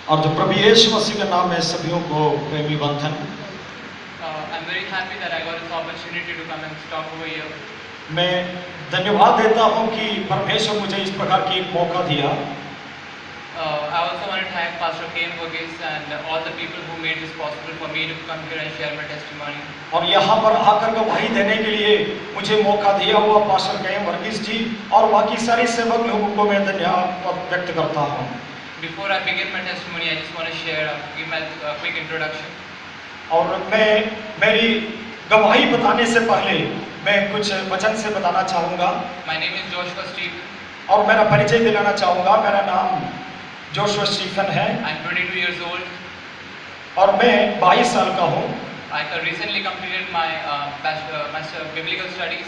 और जो प्रभु यीशु मसीह के नाम में सभी को प्रेमी बंधन। I'm very happy that I got this opportunity to come and talk over here. मैं धन्यवाद देता हूं कि परमेश्वर मुझे इस प्रकार की एक मौका दिया। I also want to thank Pastor Ken Burgess and all the people who made this possible for me to come here and share my testimony. और यहाँ पर आकर गवाही देने के लिए मुझे मौका दिया हुआ पास्टर केन वर्गीस जी और बाकी सारे सेवक लोगों को मैं धन्यवाद व्यक्त करता हूँ। Before I begin my testimony, I just want to share, give my quick introduction. और मैं मेरी गवाही बताने से पहले मैं कुछ वचन से बताना चाहूँगा। My name is Joshua Stephen. और मेरा परिचय दिलाना चाहूँगा। मेरा नाम जोशुआ स्टीफन है। I'm 22 years old. और मैं 22 साल का हूँ। I recently completed my master biblical studies.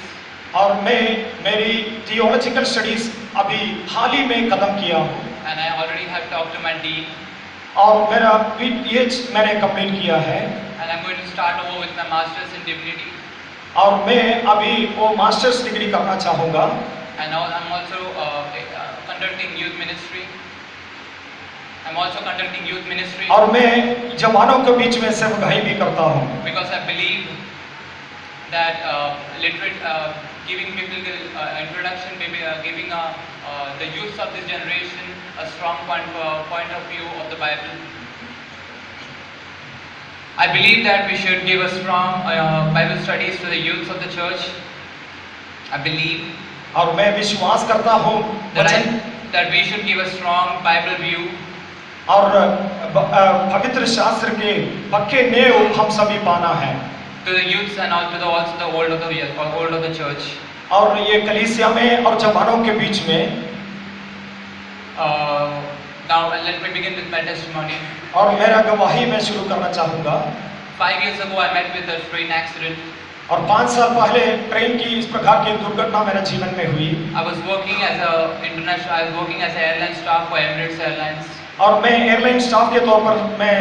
और मैं मेरी थियोलॉजिकल स्टडीज अभी हाल ही में खत्म किया हूँ। And I already have talked to my dean. और मेरा PhD मैंने कंप्लीट किया है। And I'm going to start over with my masters in divinity. और मैं अभी वो मास्टर्स डिग्री करना चाहूँगा। And now I'm also conducting youth ministry. I'm also conducting youth ministry. और मैं जवानों के बीच में सेवकाई भी करता हूँ। Because I believe that giving biblical introduction, giving the youth of this generation a strong point of view of the Bible. I believe that we should give a strong Bible studies to the youth of the church. I believe. और मैं विश्वास करता हूँ that we should give a strong Bible view. और पवित्र शास्त्र के पक्के नेव हम सभी पाना है। To the youths and also the old of the church. और ये कलीसिया में और जवानों के बीच में। Now let me begin with my testimony. और मेरा गवाही मैं शुरू करना चाहूँगा। 5 years ago I met with a train accident. और 5 साल पहले ट्रेन की इस प्रकार की दुर्घटना मेरे जीवन में हुई। I was working as an airline staff for Emirates Airlines. और मैं एयरलाइन स्टाफ के तौर पर मैं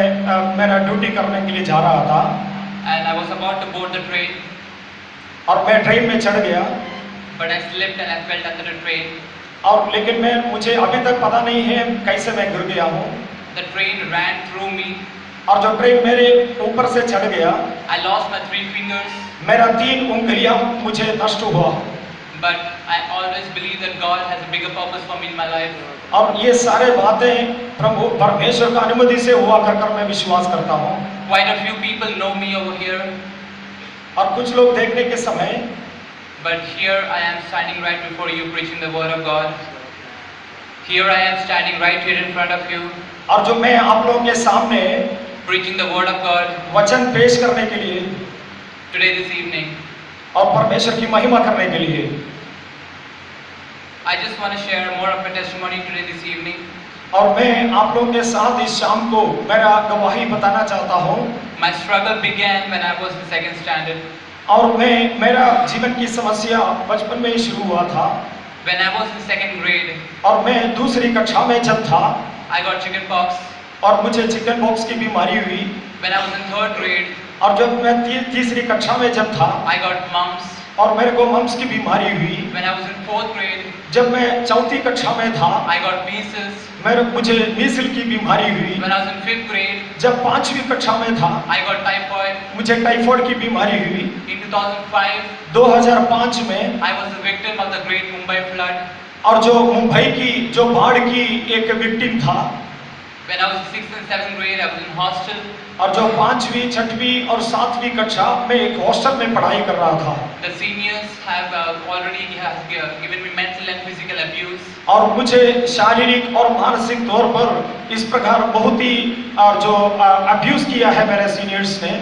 मेरा ड्यूटी करने के लिए जा रहा था। And I was about to board the train. और मैं ट्रेन में चढ़ गया। But I slipped and I fell under the train. और लेकिन मुझे अभी तक पता नहीं है कैसे मैं गिर गया हूँ। The train ran through me. और जो ट्रेन मेरे ऊपर से चढ़ गया। I lost my 3 fingers. मेरा 3 उंगलियां मुझे नष्ट हुआ। But I always believe that God has a bigger purpose for me in my life. और ये सारे बातें प्रभु परमेश्वर का अनुमति से हुआ कर मैं विश्वास करता हूँ। Quite a few people know me over here. और कुछ लोग देखने के समय। But here I am standing right before you preaching the word of God. Here I am standing right here in front of you. और जो मैं आप लोगों के सामने preaching the word of God. वचन पेश करने के लिए today this evening. और परमेश्वर की महिमा करने के लिए। I just want to share more of a testimony today this evening. और मैं आप लोगों के साथ इस शाम को मेरा गवाही बताना चाहता हूँ। My struggle began when I was in 2nd standard. और मेरा जीवन की समस्या बचपन में ही शुरू हुआ था। When I was in 2nd grade. और मैं दूसरी कक्षा में जब था। I got chicken pox. और मुझे चिकन पॉक्स की बीमारी हुई। When I was in 3rd grade. और जब मैं तीसरी कक्षा में जब था। I got mumps. और मेरे को मम्स की बीमारी हुई। When I was in 4th grade. जब मैं चौथी कक्षा में था। I got measles. मुझे मीजल की बीमारी हुई। When I was in 5th grade. जब 5वीं कक्षा में था। I got typhoid. मुझे टाइफाइड की बीमारी हुई। In 2005. 2005 में I was a victim of the Great Mumbai flood. और जो मुंबई की जो बाढ़ की एक विक्टिम था। When I was in 6th and 7th grade, I was in hostel. और जो 5वीं, 6वीं और 7वीं कक्षा में एक हॉस्टल में पढ़ाई कर रहा था। The seniors have already given me mental and physical abuse. और मुझे शारीरिक और मानसिक तौर पर इस प्रकार बहुत ही जो अब्यूज किया है मेरे सीनियर्स ने।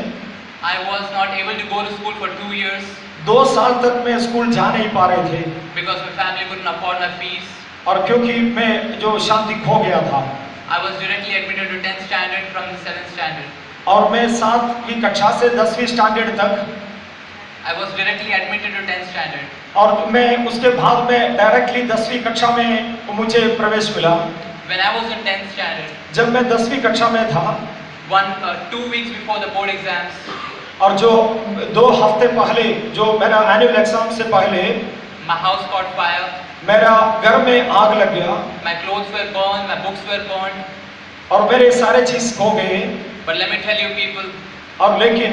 I was not able to go to school for 2 years. 2 साल तक मैं स्कूल जा नहीं पा रहे थे। Because my family couldn't afford my fees. और क्योंकि मैं जो शांति खो गया था। I was directly admitted to 10th standard from the 7th standard. और मैं 7वीं कक्षा से 10वीं स्टैंडर्ड तक। I was directly admitted to 10th standard. और मैं उसके बाद में डायरेक्टली 10वीं कक्षा में मुझे प्रवेश मिला। When I was in 10th standard. जब मैं 10वीं कक्षा में था। 2 weeks before the board exams. और जो 2 हफ्ते पहले जो मेरा एनुअल एग्जाम से पहले। My house caught fire. मेरा घर में आग लग गया। My clothes were burned, my books were burned. और मेरे सारे चीज खो गए। But let me tell you people, और लेकिन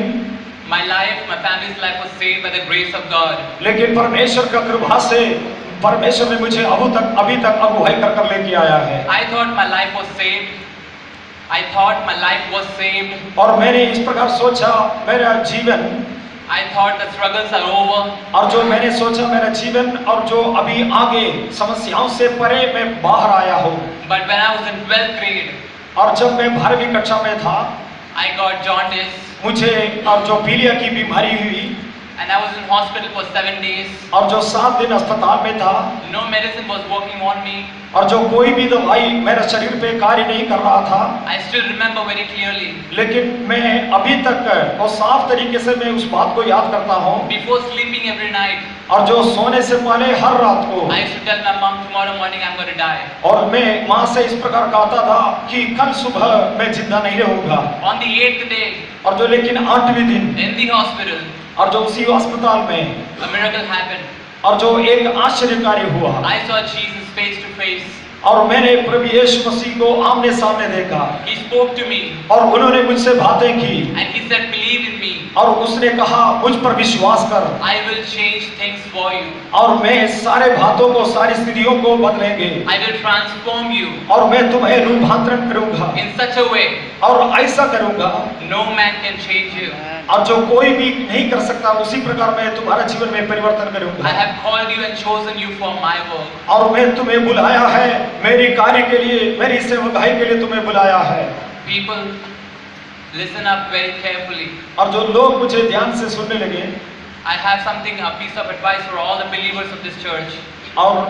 my life, my family's life was saved by the grace of God. लेकिन परमेश्वर का कृपा से परमेश्वर ने मुझे अभी तक अगुवाई कर कर लेके आया है। I thought my life was saved. I thought my life was saved. और मैंने इस प्रकार सोचा मेरा जीवन, I thought the struggles are over. और जो मैंने सोचा मेरा जीवन और जो अभी आगे समस्याओं से परे मैं बाहर आया हूँ। But when I was in 12th grade, और जब मैं 12वीं कक्षा में था, I got jaundice मुझे और जो पीलिया की बीमारी हुई, and I was in hospital for 7 days. और जो 7 दिन अस्पताल में था, No medicine was working on me. और जो कोई भी दवाई मेरे शरीर पे कार्य नहीं कर रहा था। I still remember very clearly. लेकिन मैं अभी तक और साफ तरीके से मैं उस बात को याद करता हूँ। Before sleeping every night, और जो सोने से पहले हर रात को I used to tell my mom, tomorrow morning I'm going to die. और मैं माँ से इस प्रकार कहता था कि कल सुबह मैं जिंदा नहीं रहूंगा। On the 8th day, और जो लेकिन 8वें दिन in the hospital, और जो उसी अस्पताल में a miracle happened. और जो एक आश्चर्यकारी हुआ, I saw Jesus face to face. और मैंने प्रभु यीशु मसीह को आमने सामने देखा, He spoke to me और उन्होंने मुझसे बातें की, and he said, believe in me. और उसने कहा मुझ पर विश्वास कर, I will change things for you. और मैं सारे बातों को सारी स्थितियों को बदलेंगे, I will transform you और मैं तुम्हें रूपांतरण करूंगा, in such a way और ऐसा करूंगा no man can change you. और जो कोई भी नहीं कर सकता उसी प्रकार मैं तुम्हारा जीवन में परिवर्तन I करूंगा। have called you and chosen you for my work. और मैं तुम्हें बुलाया है मेरी कार्य के लिए, मेरी सेवकाई के लिए तुम्हें बुलाया है। People, listen up very carefully. और जो लोग मुझे ध्यान से सुनने लगे, I have something, a piece of advice for all the believers of this church. और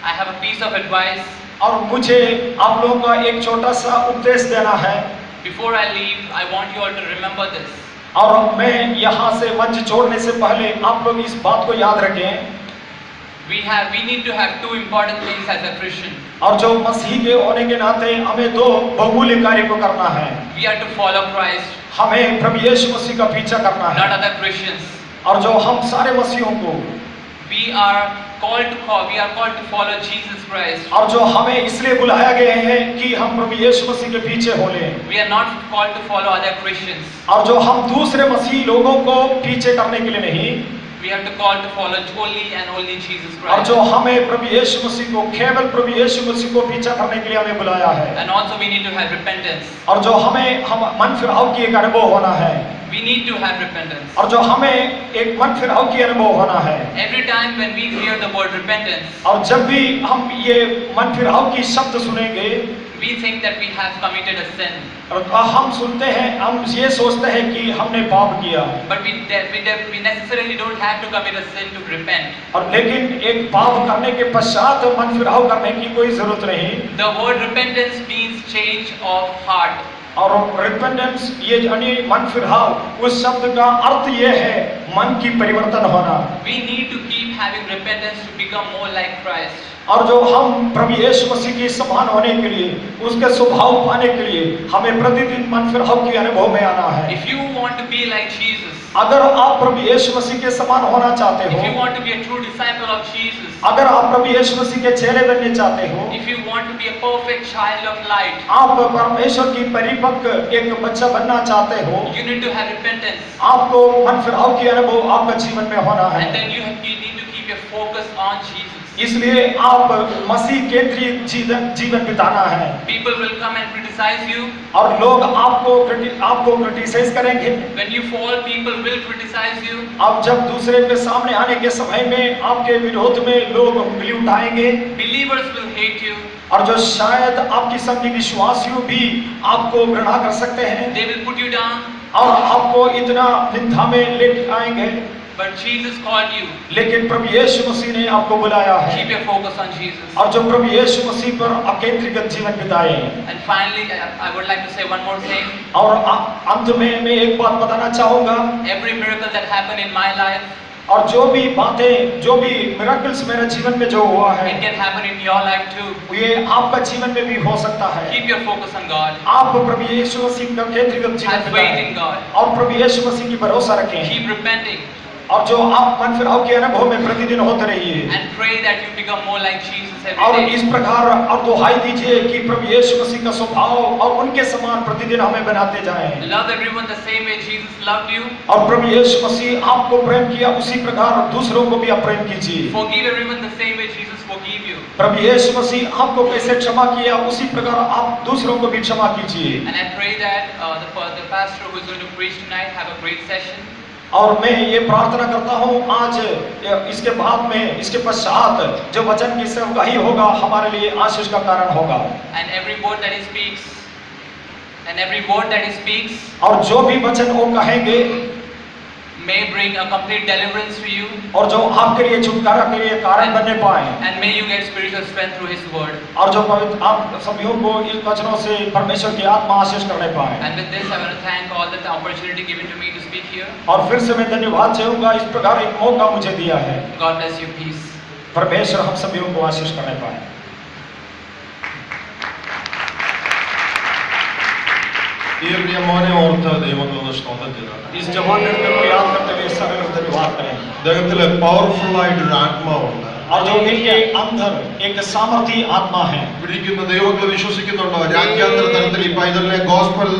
I have a piece of advice. और मुझे आप लोगों का एक छोटा सा उपदेश देना है। Before I leave, I want you all to remember this. और मैं यहाँ से मंच छोड़ने से पहले आप लोग इस बात को याद रखें, We need to have two important things as a Christian. और जो मसीह के होने के नाते हमें दो बहुमूल्य कार्य को करना है। We are to follow Christ, हमें प्रभु यीशु मसीह का पीछा करना not है, other Christians. और जो हम सारे मसीहों को, We are called to follow Jesus Christ. और जो हमें इसलिए बुलाया गया है कि हम प्रभु यीशु मसीह के पीछे हो लें, We are not called to follow other Christians. और जो हम दूसरे मसीह लोगों को पीछे करने के लिए नहीं, We have to call to follow only and only Jesus और Christ. जो हमें प्रभु यीशु मसीह को, केवल प्रभु यीशु मसीह को पीछा करने के लिए हमें बुलाया है। And also we need to have repentance. और जो हमें मन फिराव की एक अनुभव होना है, We need to have repentance. और जो हमें एक मन फिराव की अनुभव होना है। Every time when we hear the word repentance, और जब भी हम ये मन फिराव की शब्द सुनेंगे, we think that we have committed a sin. और हम सुनते हैं, हम ये सोचते हैं कि हमने पाप किया, But we necessarily don't have to commit a sin to repent. और लेकिन एक पाप करने के पश्चात मन फिराव करने की कोई जरूरत नहीं। The word repentance means change of heart. और रिपेंटेंस ये यानी मन फिराव, उस शब्द का अर्थ ये है मन की परिवर्तन होना। We need to keep having repentance to become more like Christ. और जो हम प्रभु यीशु मसीह के समान होने के लिए, उसके स्वभाव पाने के लिए हमें प्रतिदिन मन फिराव के अनुभव में आना है। If you want to be like Jesus, अगर आप प्रभु यीशु मसीह के समान होना चाहते if you हो, want to be a true disciple of Jesus, अगर आप प्रभु यीशु मसीह के चेले बनने चाहते हो, if you want to be a perfect child of light, आप परमेश्वर की परिपक्व एक बच्चा बनना चाहते हो, you need to have repentance. आपको मन फिराव की अनुभव आपका जीवन में होना है। And then you need to keep your focus on Jesus. इसलिए आप मसीह केंद्रित जीवन बिताना है। People will come and criticize you. और लोग आपको क्रिटिसाइज करेंगे। When you fall, people will criticize you. आप जब दूसरे के सामने आने के समय में आपके विरोध में लोग उंगली उठाएंगे, Believers will hate you. और जो शायद आपकी संगी विश्वासियों भी आपको घृणा कर सकते हैं, They will put you down. और आपको इतना निंदा में ले आएंगे। But Jesus called you. लेकिन प्रभु यीशु मसीह ने आपको बुलाया है, Keep your focus on Jesus. और जो प्रभु यीशु मसीह पर अकेंद्रित जीवन बिताए। And finally, I would like to say one more thing. और अंत में मैं एक बात बताना चाहूंगा, Every miracle that happened in my life, और जो भी बातें, जो भी मिरेकल्स मेरे जीवन में जो हुआ है, it can happen in your life too. ये आपका जीवन में भी हो सकता है। Keep your focus on God. आप प्रभु यीशु मसीह का केंद्रित जीवन Have faith बिताएं, in God. और प्रभु यीशु मसीह की भरोसा रखें, Keep repenting. और जो आप मन फिराव के अनुभव में प्रतिदिन होते रहिए and pray that you become more like Jesus और every day. इस प्रकार और दुहाई दीजिए कि प्रभु यीशु मसीह का स्वभाव और उनके समान प्रतिदिन हमें बनाते जाएं Love everyone the same way Jesus loved you. और प्रभु यीशु मसीह आपको प्रेम किया उसी प्रकार दूसरों को भी आप प्रेम कीजिए Forgive everyone the same way Jesus forgave you. प्रभु यीशु मसीह आपको कैसे क्षमा किया उसी प्रकार आप दूसरों को भी क्षमा कीजिए And I pray that the pastor who is going to preach tonight have a great session. और मैं ये प्रार्थना करता हूँ आज इसके बाद में इसके पश्चात जो वचन की सेवकाई होगा हमारे लिए आशीष का कारण होगा And every word that he speaks और जो भी वचन वो कहेंगे may bring a complete deliverance to you. और जो आपके लिए छुटकारा के लिए कारण बनने पाए And may you get spiritual strength through His word. और जो पवित्र आप सभी को इन वचनों से परमेश्वर की आत्मा आशीष करने पाए And with this I want to thank all the opportunity given to me to speak here. और फिर से मैं धन्यवाद चाहूंगा इस प्रकार एक मौका मुझे दिया है God bless you. Peace. परमेश्वर हम सभी को आशीष करने पाए ഈ പ്രിയ മോനെ ഓർത്ത് ദൈവങ്ങളൊന്ന് സ്തോത്രം ചെയ്താണ് इस जवान लड़के को याद करते हुए सभी लोग धन्यवाद करें അദ്ദേഹത്തില് പവർഫുൾ ആയിട്ടൊരു ആത്മാവുണ്ട് और जो इनके अंदर एक सामर्थी आत्मा है പിടിക്കുന്ന ദൈവങ്ങൾ വിശ്വസിക്കുന്നുണ്ടോ രാജ്യാന്തര തലത്തിൽ ഈ പൈതലിനെ ഗോസ്പൽ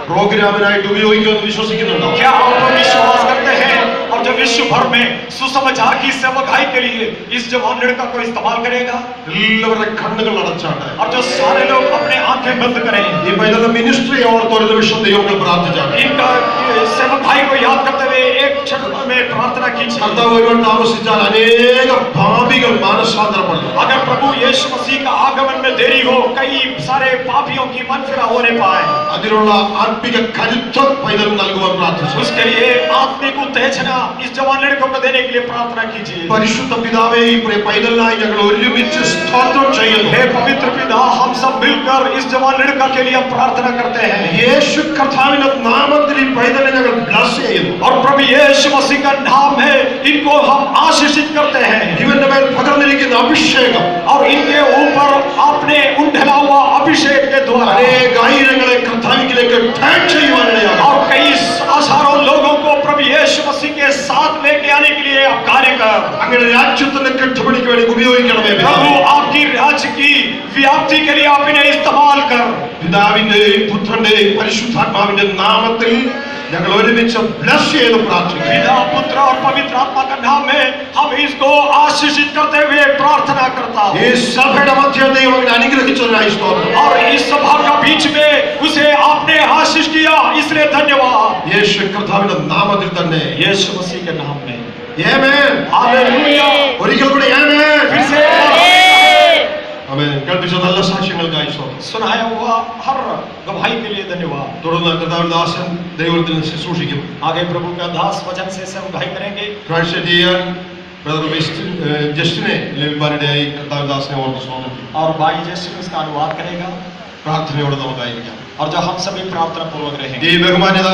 പ്രോഗ്രാമിനായിട്ട് ഉപയോഗിക്കുമെന്ന് വിശ്വസിക്കുന്നുണ്ടോ क्या आप विश्वास करते हैं और जो विश्व भर में सुसमाचार की सेवकाई के लिए इस जवान लड़का को इस्तेमाल करेगा എല്ലാവരുടെ കണ്ണുകൾ അടച്ചാണ് और जो सारे लोग अपने आंखें बंद करें ഈ പൈതലിന്റെ മിനിസ്ട്രി ഓർത്ത് ഒരു നിമിഷം ദൈവങ്ങൾ പ്രാർത്ഥിച്ചാണ് इनका सेवकाई को याद करते हुए एक क्षण में प्रार्थना कीजिए കർത്താവ് ഒരുപാട് താമസിച്ചാൽ അനേക പാപികൾ മാനസാന്തരപ്പെടും अगर प्रभु यीशु मसीह का आगमन में देरी हो कई सारे पापियों की मन फिरा होने पाए അതിനുള്ള ആത്മിക കരുത്ത് പൈതൽ നൽകുവാൻ പ്രാർത്ഥിച്ചു उसके लिए आत्मिक उत्तेजना इस जवान लड़कों को देने के लिए प्रार्थना कीजिए പരിശുദ്ധ പിതാവേ ഈ പ്രിയ പൈതലിനായി ഞങ്ങൾ ഒരുമിച്ച് സ്തോത്രം ചെയ്യുന്നു हे पवित्र पिता हम सब मिलकर इस जवान लड़का के लिए हम प्रार्थना करते हैं യേശു കർത്താവിന്റെ നാമത്തിൽ ഈ പൈതലിനെ ഞങ്ങൾ ബ്ലസ് ചെയ്യുന്നു और प्रभु यीशु मसीह का नाम है इनको हम आशीषित करते हैं ഇവന്റെ മേൽ പകർന്നിരിക്കുന്ന അഭിഷേകം और इनके ऊपर आपने उंडला हुआ अभिषेक के द्वारा അനേക ആയിരങ്ങളെ കർത്താവിലേക്ക് ടാഗ് ചെയ്യുവാനിടയാകും और कई हजारों लोगों को प्रभु यीशु मसीह के साथ लेके आने के लिए आप कार्य कर അങ്ങനെ രാജ്യത്തിന്റെ കെട്ടുപണിക്ക് വേണ്ടി ഉപയോഗിക്കണമേ प्रभु आपकी राज्य की व्याप्ति के लिए आप इन्हें इस्तेमाल कर പിതാവിന്റെയും പുത്രന്റെയും പരിശുദ്ധാത്മാവിന്റെ നാമത്തിൽ ഞങ്ങൾ ഒരുമിച്ച് ബ്ലസ് ചെയ്ത് പ്രാർത്ഥിക്കുന്നു पिता पुत्र और पवित्र आत्मा का नाम में हम इसको आशीषित करते हुए प्रार्थना करता हूँ ഈ സഭയുടെ മധ്യ ദൈവം അങ്ങനെ അനുഗ്രഹിച്ചതിനായി സ്തോത്രം और इस सभा का बीच में उसे आपने आशीष किया इसलिए धन्यवाद യേശു കർത്താവിന്റെ നാമത്തിൽ തന്നെ यीशु मसीह के नाम में ആമേൻ हालेलुया ഒരിക്കൽ കൂടി ആമേൻ फिर से ആമേൻ കേൾപ്പിച്ച നല്ല സാക്ഷ്യങ്ങൾക്കായി സ്തോത്രം सुनाया हुआ हर गवाही के लिए धन्यवाद തുടർന്ന് കർത്താവിന്റെ ദാസൻ ദൈവത്തിൽ ശുശ്രൂഷിക്കും आगे प्रभु का दास वचन से गवाही करेंगे ട്രാൻസ്ലേറ്റ് ചെയ്യാൻ ബ്രദർ ജസ്റ്റിനെ ലഭിക്കാനിടയായി കർത്താവിന്റെ ദാസനെ ഓർത്ത് സ്തോത്രം ചെയ്യും और भाई जैसे उसका अनुवाद करेगा പ്രാർത്ഥനയോടെ നമുക്കായിരിക്കാം और जो हम सभी प्रार्थना पूर्वक रहेंगे ഈ ബഹുമാന്യത